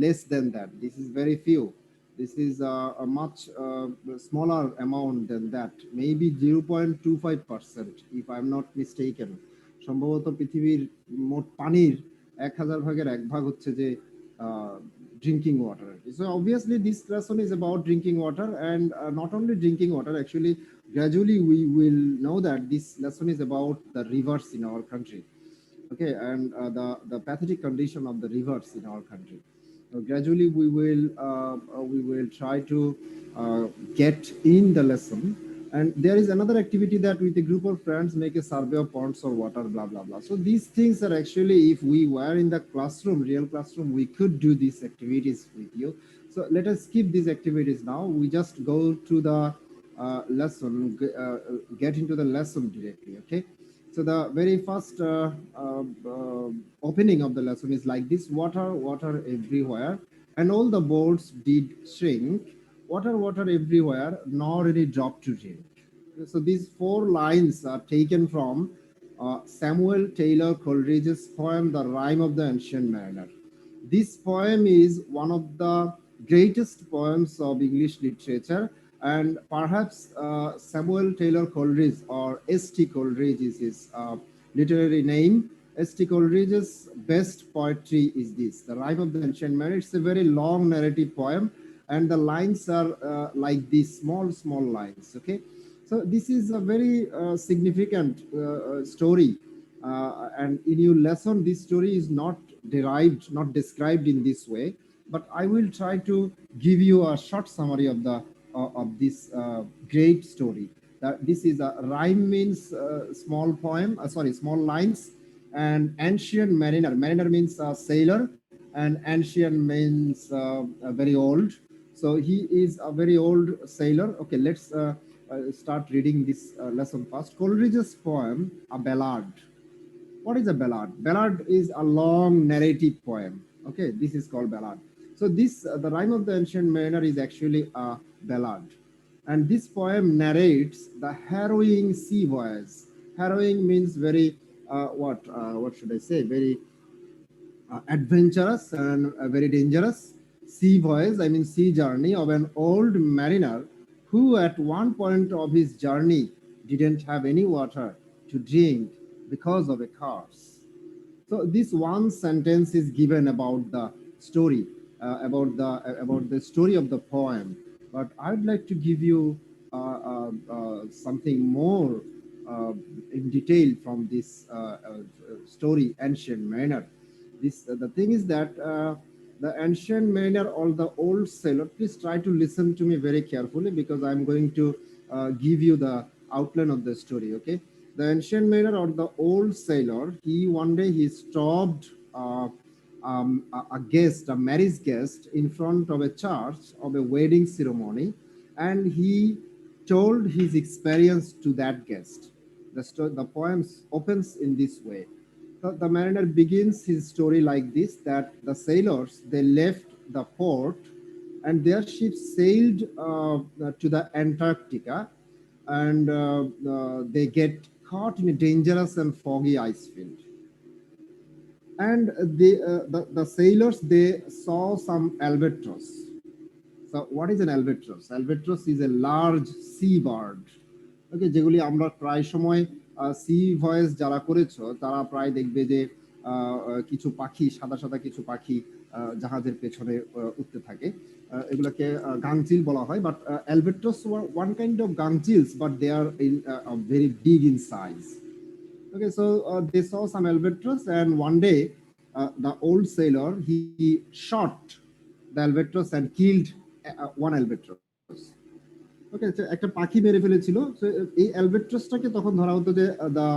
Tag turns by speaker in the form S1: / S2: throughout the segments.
S1: less than that. This is very few. This is a much smaller amount than that, maybe 0.25%, if I'm not mistaken. সম্ভবত পৃথিবীর মোট পানির 1000 ভাগের 1 ভাগ হচ্ছে যে drinking water. So obviously this lesson is about drinking water, and not only drinking water, actually gradually we will know that this lesson is about the rivers in our country. Okay, and the pathetic condition of the rivers in our country. Gradually we will try to get in the lesson. And there is another activity that with a group of friends make a survey of ponds or water, blah blah blah. So these things are actually, if we were in the classroom, real classroom, we could do these activities with you. So let us skip these activities now. We just go to the lesson, get into the lesson directly. Okay, so the very first opening of the lesson is like this: water, water everywhere, and all the boats did shrink. Water, water everywhere, nor any drop to drink. So these 4 lines are taken from Samuel Taylor Coleridge's poem, The Rime of the Ancient Mariner. This poem is one of the greatest poems of English literature, and perhaps Samuel Taylor Coleridge, or S.T. Coleridge is his literary name. S.T. Coleridge's best poetry is this, The Rime of the Ancient Mariner. It's a very long narrative poem, and the lines are like these small lines. Okay, so this is a very significant story, and in your lesson this story is not derived, not described in this way, but I will try to give you a short summary of this great story. That this is a rhyme, means small poem, small lines, and ancient mariner. Mariner means sailor, and ancient means very old. So he is a very old sailor. Okay, let's start reading this lesson first. Coleridge's poem, A Ballad. What is a ballad? Ballad is a long narrative poem. Okay, this is called ballad. So this, The Rime of the Ancient Mariner, is actually a ballad. And this poem narrates the harrowing sea voyage. Harrowing means very, what should I say? Very adventurous and very dangerous sea voyage, I mean sea journey, of an old mariner who at one point of his journey didn't have any water to drink because of a curse. So this one sentence is given about the story, about the story of the poem. But I'd like to give you something more in detail from this story, Ancient Mariner. The thing is that the ancient mariner or the old sailor, please try to listen to me very carefully, because I'm going to give you the outline of the story. Okay, the ancient mariner or the old sailor, one day he stopped a guest, a marriage guest, in front of a church of a wedding ceremony, and he told his experience to that guest. The poem opens in this way. The mariner begins his story like this: that the sailors, they left the port, and their ship sailed to the Antarctica, and they get caught in a dangerous and foggy ice field. And the sailors, they saw some albatross. So what is an albatross? Albatross is a large sea bird. ওকে, যেগুলি আমরা প্রায় সময় C voice যারা করেছো তারা প্রায় দেখবে যে কিছু পাখি, সাদা সাদা কিছু পাখি জাহাজের পেছনে উঠতে থাকে। এগুলোকে গাংচিল বলা হয়। But albatross were one kind of gangchils, but they are very big in size. Okay, so they saw some albatross, and one day the old sailor, he shot the albatross and killed one albatross. ওকে, একটা পাখি মেরে ফেলেছিল। এই অ্যালবেট্রাসটাকে তখন ধরা হতো যে the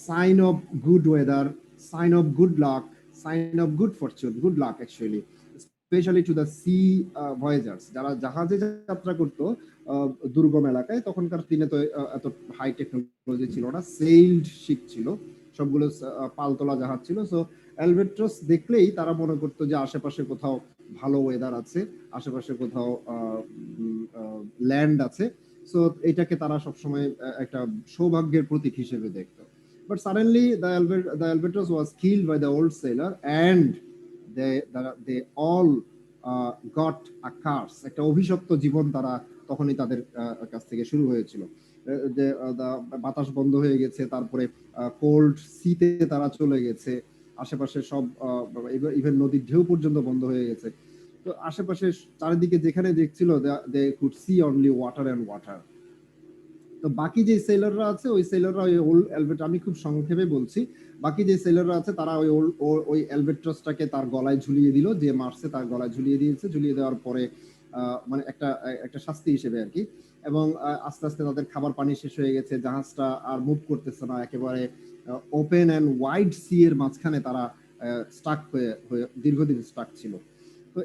S1: sign of good weather, sign of good luck, sign of good fortune, good luck actually, specially to the sea voyagers, যারা জাহাজে যাত্রা করতো দুর্গম এলাকায়। তখনকার দিনে তো এত হাই টেকনোলজি ছিল না, সেইলড শিপ ছিল, সবগুলো পালতোলা জাহাজ ছিল। সো অ্যালবেট্রাস দেখলেই তারা মনে করতো যে আশেপাশে কোথাও ভালো ওয়েদার আছে, আশেপাশে কোথাও ল্যান্ড আছে। সো এটাকে তারা সবসময় একটা সৌভাগ্যের প্রতীক হিসেবে দেখতো। But suddenly the albatross was killed by the old sailor, and they all got a curse, একটা অভিশপ্ত জীবন তারা তখনই তাদের কাছ থেকে শুরু হয়েছিল। যে বাতাস বন্ধ হয়ে গেছে, তারপরে কোল্ড সিতে তারা চলে গেছে, আশেপাশে সব ইভেন নদীর ঢেউ পর্যন্ত বন্ধ হয়ে গেছে। তো আশেপাশে চারিদিকে যেখানে দেখছিল they could see only water and water. তো বাকি যে সেলাররা আছে ওই সেলাররা ওই ওল্ড অ্যালবেট, আমি খুব সংক্ষেপে বলছি, বাকি যে সেলাররা আছে তারা ওই অ্যালবেট্রাসটাকে তার গলায় ঝুলিয়ে দিল, যে মারছে তার গলায় ঝুলিয়ে দিয়েছে, ঝুলিয়ে দেওয়ার পরে মানে একটা শাস্তি হিসেবে আর কি। এবং আস্তে আস্তে তাদের খাবার পানি শেষ হয়ে গেছে, জাহাজটা আর মুভ করতেছে না, একেবারে ওপেন অ্যান্ড ওয়াইড সি এর মাঝখানে তারা স্টাক হয়ে দীর্ঘদিন স্টাক ছিল। তো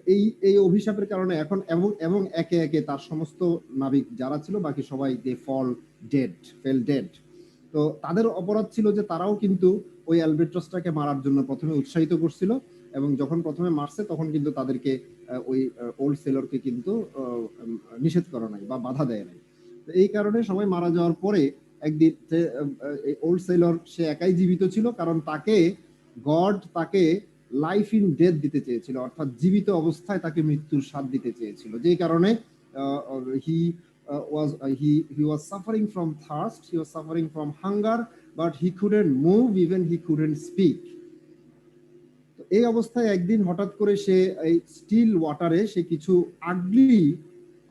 S1: এই অভিশাপের কারণে এখন এবং একে একে তার সমস্ত নাবিক যারা ছিল বাকি সবাই দে ফেল ডেড। তো তাদের অপরাধ ছিল যে তারাও কিন্তু ওই অ্যালবেট্রাসটাকে মারার জন্য প্রথমে উৎসাহিত করছিল, এবং যখন প্রথমে মারছে তখন কিন্তু তাদেরকে ওই ওল্ড সেলরকে কিন্তু নিষেধ করা নাই বা বাধা দেয় নাই। তো এই কারণে সবাই মারা যাওয়ার পরে একদিন ওল্ড সেলর সে একাই জীবিত ছিল, কারণ গড তাকে লাইফ ইন ডেথ দিতে চেয়েছিল, অর্থাৎ জীবিত অবস্থায় তাকে মৃত্যুর স্বাদ দিতে চেয়েছিল, যেই কারণে হি he was suffering from thirst, he was suffering from hunger, but he couldn't move, even he couldn't speak. তো এই অবস্থায় একদিন হঠাৎ করে সে এই স্টিল ওয়াটারে সে কিছু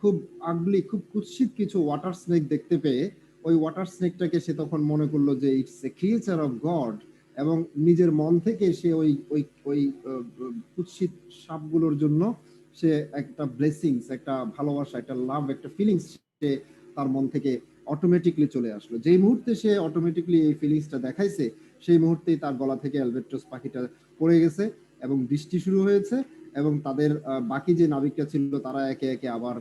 S1: খুব কুৎসিত কিছু ওয়াটার স্নেক দেখতে পেয়ে ওই ওয়াটার স্নেকটাকে সে তখন মনে করলো যে it's a creature of god, এবং নিজের মন থেকে সে ওই ওই ওই কুৎসিত সাপগুলোর জন্য সে একটা ব্লেসিংস, একটা ভালোবাসা, একটা লাভ, একটা ফিলিংস সে তার মন থেকে অটোমেটিকলি চলে আসলো। যেই মুহূর্তে সে অটোমেটিকলি এই ফিলিংসটা দেখাইছে সেই মুহূর্তেই তার গলা থেকে অ্যালবেট্রাস পাখিটা পড়ে গেছে এবং বৃষ্টি শুরু হয়েছে, এবং তাদের বাকি যে নাবিকরা ছিল তারা একে একে আবার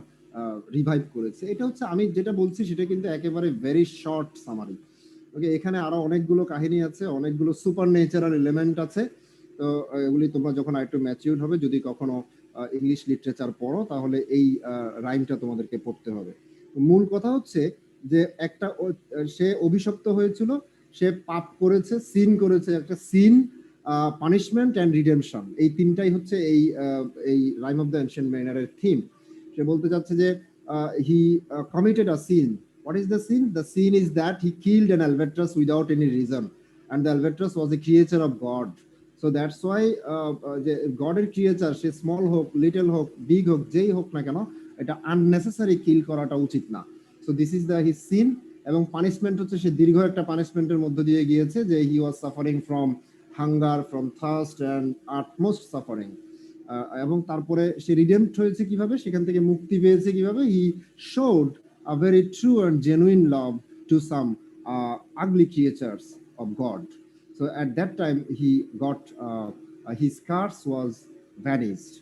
S1: রিভাইভ করেছে। এটা হচ্ছে আমি যেটা বলছি সেটা কিন্তু একেবারে ভেরি শর্ট সামারি। ওকে, এখানে আরো অনেকগুলো কাহিনী আছে, অনেকগুলো সুপার ন্যাচারাল এলিমেন্ট আছে। তো এগুলি তোমরা যখন আরেকটু ম্যাচিউরড হবে, যদি কখনো ইংলিশ লিটারেচার পড়ো, তাহলে এই রাইমটা তোমাদেরকে পড়তে হবে। মূল কথা হচ্ছে যে সে অভিশপ্ত হয়েছিল, সে পাপ করেছে, সিন করেছে, একটা সিন, পানিশমেন্ট অ্যান্ড রিডেমশন, এই তিনটাই হচ্ছে এই রাইম অফ দ্য এনশিয়েন্ট মেরিনারের থিম। সে বলতে চাচ্ছে যে he committed a sin. What is the sin? The sin is that he killed an albatross without any reason, and the albatross was a creature of God. So that's why গডের creature, সে small হোক, little হোক, big হোক, যেই হোক না কেন, এটা আননেসেসারি কিল করাটা উচিত না। So this is the his sin. এবং পানিশমেন্ট হচ্ছে সে দীর্ঘ একটা পানিশমেন্টের মধ্য দিয়ে গিয়েছে, যে he was suffering from hunger, from thirst and utmost suffering. এবং তারপরে সে রিডেম্পড হয়েছে কিভাবে, সেখান থেকে মুক্তি পেয়েছে কিভাবে, হি showed a very true and genuine love to some ugly creatures of God. So at that time he got his curse was vanished.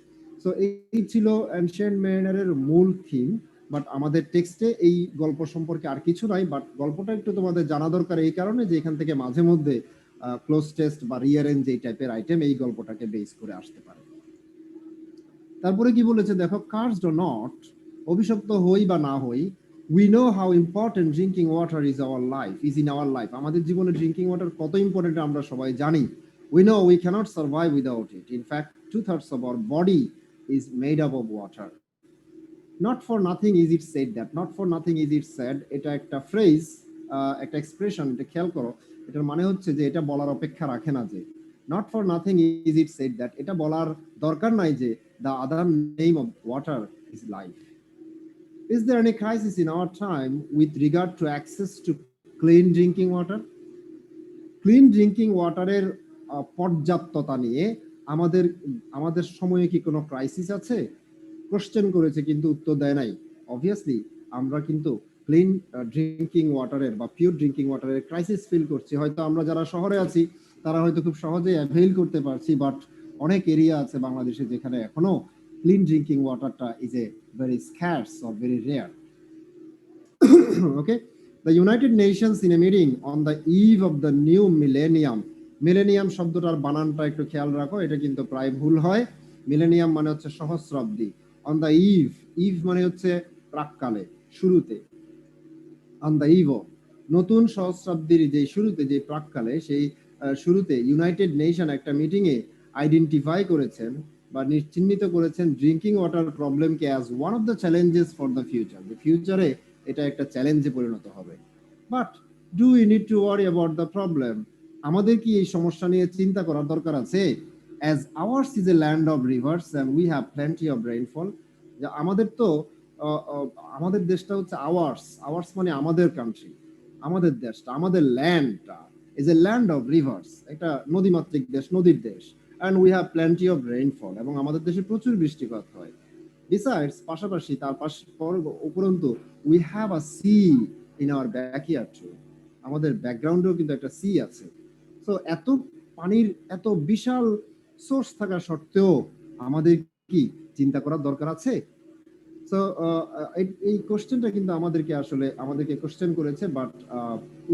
S1: So এই ছিল অ্যানশিয়েন্ট মেরিনারের মূল থিম। বাট আমাদের টেক্সটে এই গল্প সম্পর্কে আর কিছু নাই, বাট গল্পটা একটু তোমাদের জানা দরকার এই কারণে যে এখান থেকে মাঝে মধ্যে ক্লোজ টেস্ট বা রিয়ারেঞ্জ এই টাইপের আইটেম এই গল্পটাকে বেস করে আসতে পারে। তারপরে কি বলেছে দেখো, কার্সড অর নট, অভিশপ্ত হই বা না হই, we know how important drinking water is in our life. আমাদের জীবনে ড্রিঙ্কিং ওয়াটার কত ইম্পর্টেন্ট আমরা সবাই জানি। We know we cannot survive without it. In fact, 2/3 of our body is made up of water. Not for nothing is it said that. Not for nothing is it said. এটা একটা phrase, একটা expression, এটা খেয়াল করো। এটার মানে হচ্ছে যে এটা বলার অপেক্ষা রাখে না যে not for nothing is it said that, এটা বলার দরকার নাই যে the other name of water is life. Is there any crisis in our time with regard to access to clean drinking water? Clean drinking ওয়াটারের পর্যাপ্ততা নিয়ে আমাদের সময়ে কি কোনো ক্রাইসিস আছে? কোশ্চেন করেছে কিন্তু উত্তর দেয় নাই। অবভিয়াসলি আমরা কিন্তু ক্লিন ড্রিঙ্কিং ওয়াটারের বা পিওর ড্রিঙ্কিং ওয়াটারের ক্রাইসিস ফিল করছি। হয়তো আমরা যারা শহরে আছি তারা হয়তো খুব সহজেই অ্যাভেইল করতে পারছি, বাট অনেক এরিয়া আছে বাংলাদেশে যেখানে এখনো clean drinking water is a very scarce or very rare. Okay, the United Nations in a meeting on the eve of the new millennium শব্দটার বানানটা একটু খেয়াল রাখো, এটা কিন্তু প্রায় ভুল হয়। মিলেনিয়াম মানে হচ্ছে সহস্রাব্দী। on the eve মানে হচ্ছে প্রাককালে, শুরুতে। on the eve of, নতুন সহস্রাব্দীর যে শুরুতে, যে প্রাককালে, সেই শুরুতে ইউনাইটেড নেশন একটা মিটিং এ আইডেন্টিফাই করেছেন বা চিহ্নিত করেছেন ড্রিঙ্কিং ওয়াটার প্রবলেমকে as one of the challenges for the future. ফিউচারে এটা একটা চ্যালেঞ্জে পরিণত হবে। But do you need to worry about the problem? আমাদের কি এই সমস্যা নিয়ে চিন্তা করার দরকার আছে? As ours is a land of rivers and we have plenty of rainfall. যে আমাদের তো আমাদের দেশটা হচ্ছে আওয়ার্স, আওয়ার্স মানে আমাদের কান্ট্রি, আমাদের দেশটা, আমাদের ল্যান্ডটা is a land of rivers, একটা নদীমাতৃক দেশ, নদীর দেশ। And we have plenty of rainfall, এবং আমাদের দেশে প্রচুর বৃষ্টিপাত হয়। বিসাইডস, পাশাপাশি তার উপরন্তু we have a sea in our backyard too, আমাদের ব্যাকগ্রাউন্ডেও কিন্তু একটা সি আছে। সো এত পানির এত বিশাল সোর্স থাকা সত্ত্বেও আমাদের কি চিন্তা করার দরকার আছে? সো এই কোশ্চেনটা কিন্তু আমাদেরকে কোশ্চেন করেছে, বাট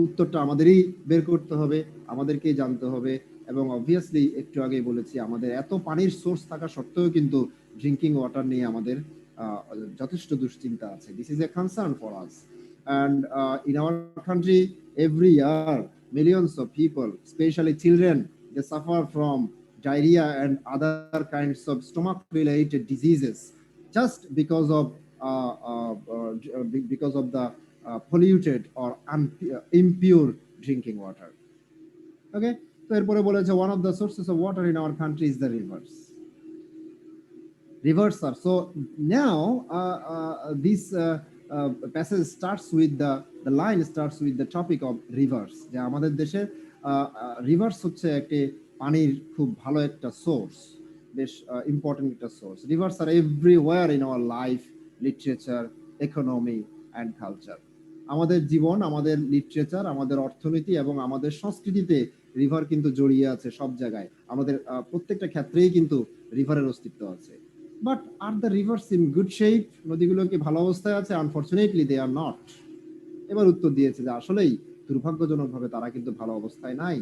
S1: উত্তরটা আমাদেরই বের করতে হবে, আমাদেরকেই জানতে হবে। এবং অবভিয়াসলি একটু আগেই বলেছি, আমাদের এত পানির সোর্স থাকা সত্ত্বেও কিন্তু ড্রিঙ্কিং ওয়াটার নিয়ে আমাদের যথেষ্ট দুশ্চিন্তা আছে। This is a concern for us. And in our country every year millions of people, especially children, they suffer from diarrhea and other kinds of stomach related diseases just because of the polluted or impure drinking water. Okay, so এরপরে বলেছে one of the sources of water in our country is the rivers. Rivers are so now this passage starts with the line starts with the topic of rivers. যে আমাদের দেশে reverse হচ্ছে একটি পানির খুব ভালো একটা সোর্স, বেশ ইম্পর্টেন্ট একটা source. Rivers are everywhere in our life, literature, economy and culture. আমাদের জীবন, আমাদের লিটারেচার, আমাদের অর্থনীতি এবং আমাদের সংস্কৃতিতে রিভার কিন্তু জড়িয়ে আছে সব জায়গায়। আমাদের প্রত্যেকটা ক্ষেত্রেই কিন্তু রিভারের অস্তিত্ব আছে। But are the rivers in good shape? নদীগুলো কি ভালো অবস্থায় আছে? Unfortunately they are not. এবার উত্তর দিয়েছে যে আসলেই দুর্ভাগ্যজনকভাবে তারা কিন্তু ভালো অবস্থায় নাই।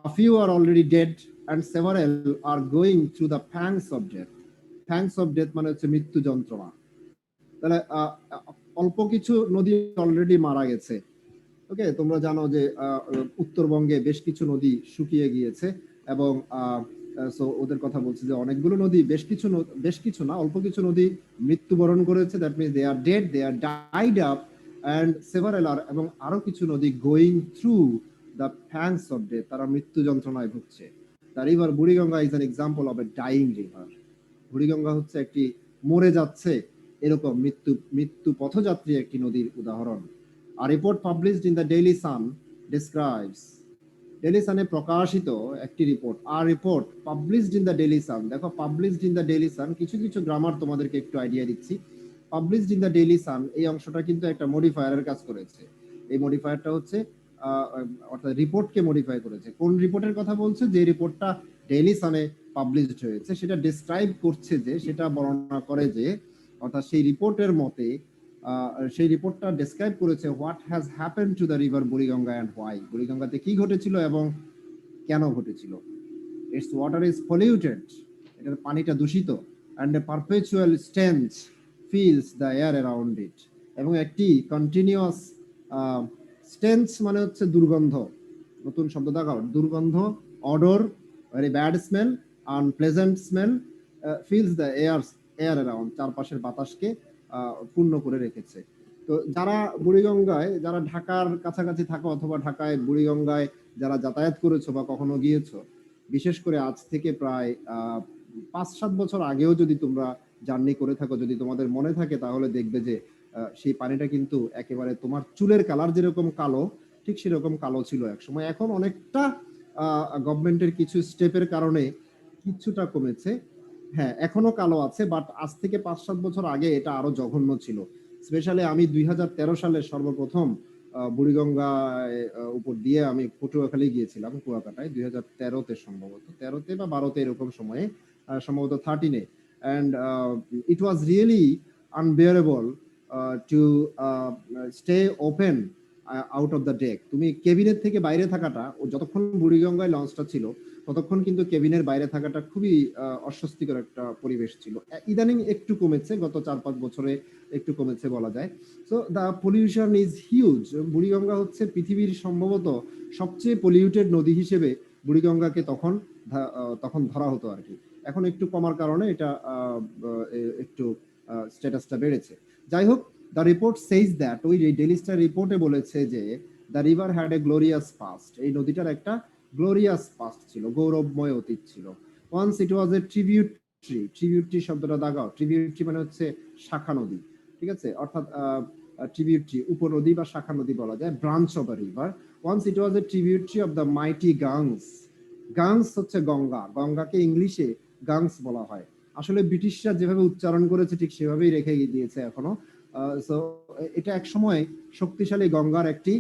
S1: A few are already dead and several are going through the pangs of death. Pangs of death মানে হচ্ছে মৃত্যু যন্ত্রণা। তাহলে অল্প কিছু নদী অলরেডি মারা গেছে। ওকে, তোমরা জানো যে উত্তরবঙ্গে বেশ কিছু নদী শুকিয়ে গিয়েছে, এবং সো ওদের কথা বলছি যে অনেকগুলো নদী, বেশ কিছু না, অল্প কিছু নদী মৃত্যুবরণ করেছে। That means they are dead, they are died up, and several are, এবং আরো কিছু নদী going through the fangs of death, তারা মৃত্যু যন্ত্রণায় ভুগছে। The river Buriganga is an example of a dying river. Buriganga হচ্ছে একটি মরে যাচ্ছে এরকম মৃত্যু পথযাত্রী একটি নদীর উদাহরণ। A report published in the Daily Sun describes, Daily সানে প্রকাশিত একটি রিপোর্ট, আর report published in the Daily Sun. দেখো, published in the Daily Sun, কিছু কিছু গ্রামার তোমাদেরকে একটু আইডিয়া দিচ্ছি। Published in the Daily Sun, এই অংশটা কিন্তু একটা মডিফায়ারের কাজ করেছে। এই মডিফায়ারটা হচ্ছে অর্থাৎ রিপোর্টকে মডিফাই করেছে। কোন রিপোর্টের কথা বলছে? যে রিপোর্টটা ডেইলি সানে পাবলিশড হয়েছে, সেটা ডিসক্রাইব করছে, যে সেটা বর্ণনা করে যে, অর্থাৎ সেই রিপোর্টের মতে সেই রিপোর্টটা ডেসক্রাইব করেছে what has happened to the river Buriganga and why. বুড়িগঙ্গাতে কি ঘটেছিল এবং কেন ঘটেছিল। ইটস ওয়াটার ইজ পলিউটেড, এটার পানিটা দূষিত, and a perpetual stench fills the air around it, এবং একটি কন্টিনিউয়াস স্টেঞ্চ মানে হচ্ছে দুর্গন্ধ, নতুন শব্দ দেখাও, দুর্গন্ধ, odour, very bad smell, unpleasant smell fills the air around, চারপাশের বাতাসকে পূর্ণ করে রেখেছে। তো যারা বুড়িগঙ্গায়, যারা ঢাকার কাছাকাছি থাকো অথবা ঢাকায় বুড়িগঙ্গায় যারা যাতায়াত করেছো বা কখনো গিয়েছো, বিশেষ করে আজ থেকে প্রায় 5-7 বছর আগেও যদি তোমরা জার্নি করে থাকো, যদি তোমাদের মনে থাকে, তাহলে দেখবে যে সেই পানিটা কিন্তু একেবারে তোমার চুলের কালার যেরকম কালো, ঠিক সেরকম কালো ছিল একসময়। এখন অনেকটা গভর্নমেন্টের কিছু স্টেপের কারণে কিছুটা কমেছে। হ্যাঁ, এখনো কালো আছে, বাট আজ থেকে 5-7 বছর আগে এটা আরো জঘন্য ছিল। স্পেশালি আমি 2013 সালে সর্বপ্রথম বুড়িগঙ্গা উপর দিয়ে আমি পটুয়াখালী গিয়েছিলাম, কুয়াকাটায় 2013-তে, সম্ভবত 13-তে বা 12-তে এরকম সময়ে, সম্ভবত 13-এ। And it was really unbearable to stay open out of the deck. তুমি কেবিনের থেকে বাইরে থাকাটা, যতক্ষণ বুড়িগঙ্গায় লঞ্চটা ছিল ততক্ষণ কিন্তু কেবিনের বাইরে থাকাটা খুবই অস্বস্তিকর একটা পরিবেশ ছিল। ইদানিং একটু কমেছে, গত 4-5 বছরে একটু কমেছে বলা যায়। So the pollution is huge. Buriganga হচ্ছে পৃথিবীর সম্ভবত সবচেয়ে পলিউটেড নদী হিসেবে বুড়িগঙ্গাকে তখন তখন ধরা হতো আর কি। এখন একটু কমার কারণে এটা একটু স্ট্যাটাসটা বেড়েছে। যাই হোক, দ্য রিপোর্ট সেইজ দ্যাট, ওই ডেইলি স্টার রিপোর্টে বলেছে যে the river had a glorious past, এই নদীটার একটা গ্লোরিয়াস পাস্ট ছিল, গৌরবময় অতীত ছিল। ওয়ান্স ইট ওয়াজ এ ট্রিবিউটরি, ট্রিবিউটরি শব্দটা দাগাও, ট্রিবিউটরি মানে হচ্ছে শাখা নদী, ঠিক আছে, অর্থাৎ ট্রিবিউটরি উপনদী বা শাখা নদী বলা যায়, branch of a river. Once it was a tributary of the mighty Ganges, Ganges হচ্ছে গঙ্গা, গঙ্গাকে ইংলিশে গাংস বলা হয়। আসলে ব্রিটিশরা যেভাবে উচ্চারণ করেছে ঠিক সেভাবেই রেখে দিয়েছে এখনো। সো এটা এক সময় শক্তিশালী গঙ্গার একটি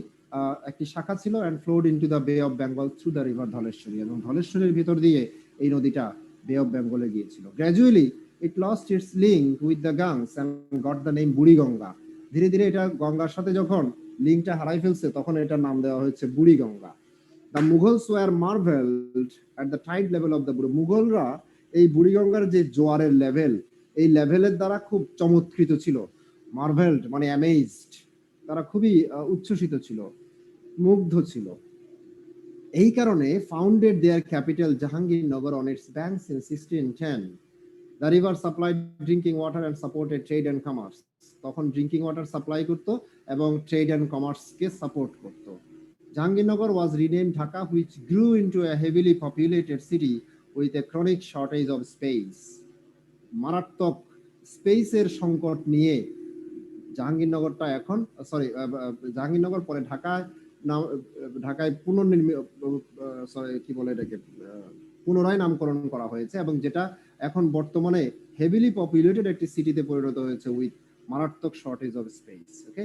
S1: শাখা ছিল, অ্যান্ড ফ্লোড ইনটু দ্য বে of Bengal through the river Dhaleshwari, এবং ধলেশ্বরীর ভিতর দিয়ে এই নদীটা বে অফ বেঙ্গলে গিয়েছিল। Gradually it lost its link with the Ganges and got the name Buriganga, ধীরে ধীরে এটা গঙ্গার সাথে যখন লিঙ্কটা হারাই ফেলছে তখন এটার নাম দেওয়া হয়েছে Buriganga. The Mughals were marvelled at the tide level of the Buri, মুঘলরা এই বুড়িগঙ্গার যে জোয়ারের লেভেল, এই লেভেলের দ্বারা খুব চমৎকৃত ছিল। মার্ভেলড মানে অ্যামেজড, তারা খুবই উচ্ছ্বসিত ছিল, মুগ্ধ ছিল। এই কারণে founded their capital Jahangirnagar on its banks in 1610। The river supply drinking water and supported trade and commerce, তখন ড্রিঙ্কিং ওয়াটার সাপ্লাই করতো এবং ট্রেড অ্যান্ড কমার্সকে সাপোর্ট করতো। Jahangirnagar was renamed Dhaka, which grew into a heavily populated city with a chronic shortage of space. মারাত্মক স্পেসের সংকট নিয়ে জাহাঙ্গীরনগরটা এখন, সরি, জাহাঙ্গীরনগর পরে ঢাকায় কি বলে এটাকে, পুনরায় নামকরণ করা হয়েছে, এবং যেটা এখন বর্তমানে হেভিলি পপুলেটেড একটি সিটিতে পরিণত হয়েছে উইথ মারাত্মক shortage of speech. Okay,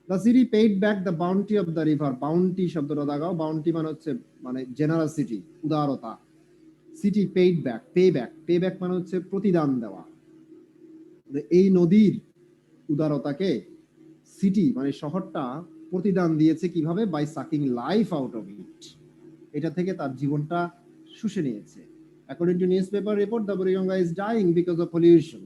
S1: the city paid back the bounty of the river, bounty শব্দটা দাগাও, বাউন্টি মানে হচ্ছে মানে জেনারসিটি, উদারতা। City paid back, pay back মানে হচ্ছে প্রতিদান দেওয়া। এই নদীর উদারতাকে সিটি মানে শহরটা প্রতিদান দিয়েছে কিভাবে? By sucking life out of it, এটা থেকে তার জীবনটা শুষে নিয়েছে। According to newspaper report, the Buriganga is dying because of pollution.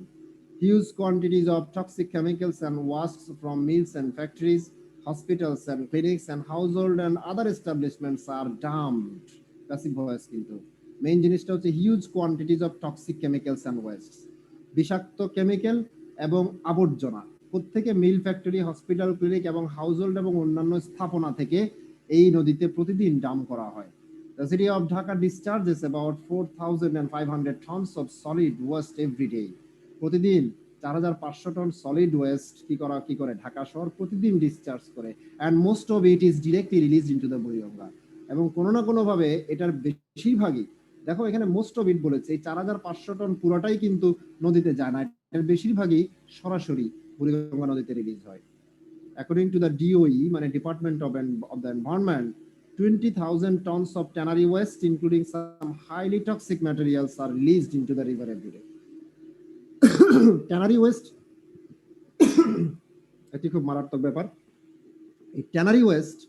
S1: Huge quantities of toxic chemicals and wastes from mills and factories, hospitals and clinics, and household and other establishments are dumped. Passive voice কিন্তু main জিনিসটা হচ্ছে huge quantities of toxic chemicals and West, বিষাক্ত chemical এবং আবর্জনা প্রত্যেকে মিল, factory, hospital, clinic এবং household এবং অন্যান্য স্থাপনা থেকে এই নদীতে প্রতিদিন ডাম্প করা হয়। The city of Dhaka discharges about 4,500 tons of solid waste every day. প্রতিদিন 4,500 টন সলিড ওয়েস্ট কি করে ঢাকা শহর প্রতিদিন ডিসচার্জ করে, and most of it is directly release into the Buriganga, এবং কোনো না কোনো ভাবে এটার বেশিরভাগই, দেখো এখানে মোস্ট অফ ইট বলেছে, এই 4,500 টন পুরোটাই কিন্তু নদীতে যায় না, এর বেশিরভাগই সরাসরি বুড়িগঙ্গা নদীতে রিলিজ হয়। According to the DOE, মানে Department of the Environment, 20,000 tons of tannery waste, including some highly toxic materials, are released into the river every day. Tannery West একটি খুব মারাত্মক ব্যাপার। এই ট্যানারি ওয়েস্ট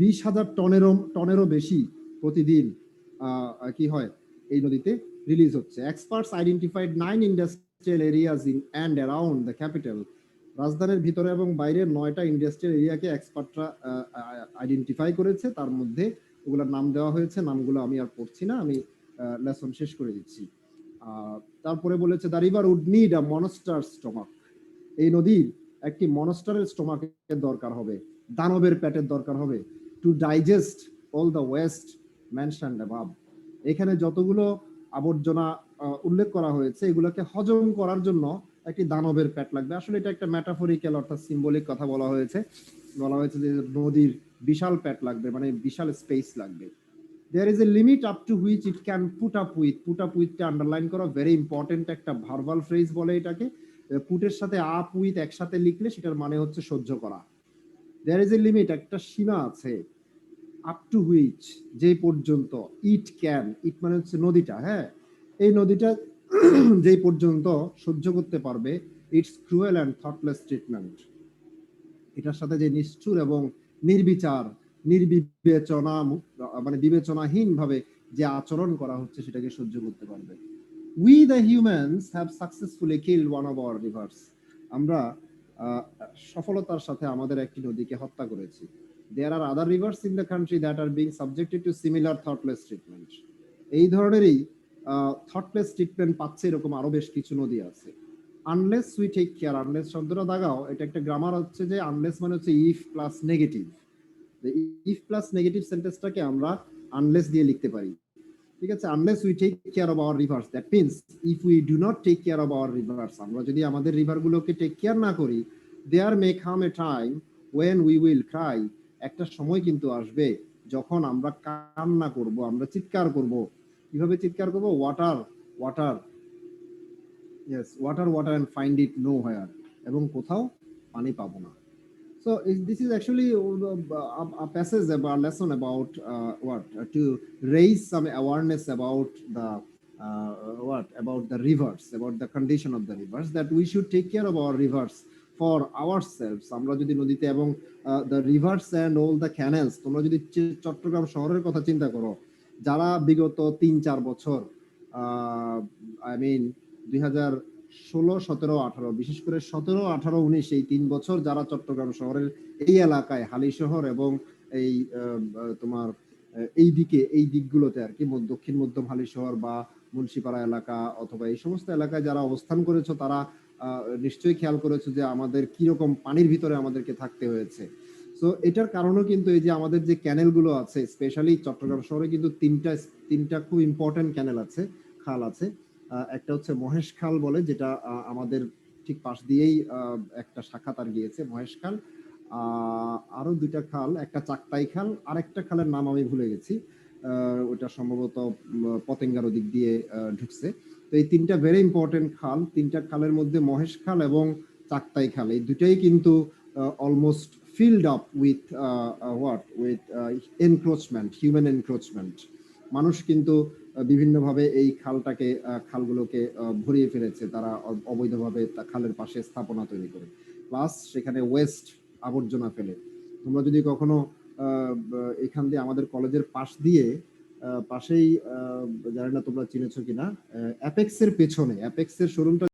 S1: 20,000 টনেরও বেশি প্রতিদিন কি হয় এই নদীতে রিলিজ হচ্ছে। Experts identified 9 industrial areas in and around the capital, রাজধানীর ভিতরে এবং বাইরে 9টা ইন্ডাস্ট্রিয়াল এরিয়াকে এক্সপার্টরা আইডেন্টিফাই করেছে, তার মধ্যে ওগুলোর নাম দেওয়া হয়েছে, নামগুলো আমি আর পড়ছি না, আমি লেসন শেষ করে দিচ্ছি। তারপরে বলেছে the river would need a monster stomach, এই নদীর একটি মনস্টারের স্টমাকের দরকার হবে, দানবের পেটের দরকার হবে, two digest all the West mentioned above, এখানে যতগুলো আবর্জনা উল্লেখ করা হয়েছে এগুলোকে হজম করার জন্য একটি দানবের পেট লাগবে। আসলে এটা একটা ম্যাটাফরিক্যাল অর্থাৎ সিম্বলিক কথা বলা হয়েছে যে নদীর বিশাল পেট লাগবে, মানে বিশাল স্পেস লাগবে। There is a limit up to which it can put up with টা আন্ডারলাইন করা, ভেরি ইম্পর্টেন্ট একটা ভার্বাল ফ্রেজ বলে এটাকে। পুটের সাথে আপ উইথ একসাথে লিখলে সেটার মানে হচ্ছে সহ্য করা। There is a limit, একটা সীমা আছে, আপ টু হুইচ যে পর্যন্ত, ইট ক্যান, ইট মানে হচ্ছে নদীটা, হ্যাঁ, এই নদীটা যে পর্যন্ত সহ্য করতে পারবে, it's cruel and thoughtless treatment, এটার সাথে যে নিষ্ঠুর এবং নির্বিচার, নির্বিবেচনা, মানে বিবেচনাহীন ভাবে যে আচরণ করা হচ্ছে সেটাকে সহ্য করতে পারবে। We the humans have successfully killed one of our rivers, আমরা সফলতার সাথে আমাদের একটি নদীকে হত্যা করেছি। There are other rivers in the country that are being subjected to similar thoughtless treatment. এই ধরনেরই থটলেস ট্রিটমেন্ট পাচ্ছে এরকম আরো বেশ কিছু নদী আছে। Unless we take care, unless শব্দটা দাগাও, এটা একটা গ্রামার হচ্ছে যে আনলেস মানে হচ্ছে if plus negative. If plus negative সেন্টেন্সটাকে আমরা আনলেস দিয়ে লিখতে পারি। ঠিক আছে, unless we take care of our rivers, that means if we do not take care of our rivers, আমরা যদি আমাদের রিভারগুলোকে টেক কেয়ার না করি, there may come a time when we will cry, একটা সময় কিন্তু আসবে যখন আমরা কান্না করব, আমরা চিৎকার করব। কিভাবে চিৎকার করব? Water, water, yes, water, water and find it nowhere, এবং কোথাও পানি পাবো না। So this is actually a passage about lesson about what to raise some awareness about the what about the rivers, about the condition of the rivers, that we should take care of our rivers for ourselves. আমরা যদি নদীতে এবং the rivers and all the canals, তোমরা যদি চট্টগ্রাম শহরের কথা চিন্তা করো, যারা বিগত 3-4 বছর আই মিন 2016, 17, 18, বিশেষ করে 17, 18, 19 এই 3 বছর যারা চট্টগ্রাম শহরের এই এলাকায় হালিশহর এবং এই তোমার এই দিকে, এই দিকগুলোতে আর কি, দক্ষিণ মধ্যম হালিশহর বা মুন্সিপাড়া এলাকা অথবা এই সমস্ত এলাকায় যারা অবস্থান করেছো, তারা নিশ্চয়ই খেয়াল করেছো যে আমাদের কিরকম পানির ভিতরে আমাদেরকে থাকতে হয়েছে। সো এটার কারণও কিন্তু এই যে আমাদের যে ক্যানেলগুলো আছে, স্পেশালি চট্টগ্রাম শহরে কিন্তু তিনটা খুব ইম্পর্টেন্ট ক্যানেল আছে, খাল আছে। একটা হচ্ছে মহেশ খাল বলে, যেটা আমাদের ঠিক পাশ দিয়েই একটা শাখা তার গিয়েছে, মহেশ খাল। আরো 2টা খাল, একটা চাকতাই খাল, আর একটা খালের নাম আমি ভুলে গেছি, ওটা সম্ভবত পতেঙ্গার দিক দিয়ে ঢুকছে। তো এই 3টা ভেরি ইম্পর্টেন্ট খাল, 3টা খালের মধ্যে মহেশ খাল এবং চাকতাই খাল, এই দুটাই কিন্তু almost filled up with what with encroachment, human encroachment. মানুষ কিন্তু বিভিন্নভাবে এই খালগুলোকে ভরিয়ে ফেলেছে, তারা অবৈধভাবে খালের পাশে স্থাপনা তৈরি করে, প্লাস সেখানে ওয়েস্ট, আবর্জনা ফেলে। তোমরা যদি কখনো এখান দিয়ে আমাদের কলেজের পাশ দিয়ে পাশেই জানি না তোমরা চিনেছো কিনা, অ্যাপেক্সের পেছনে, অ্যাপেক্সের শোরুমটা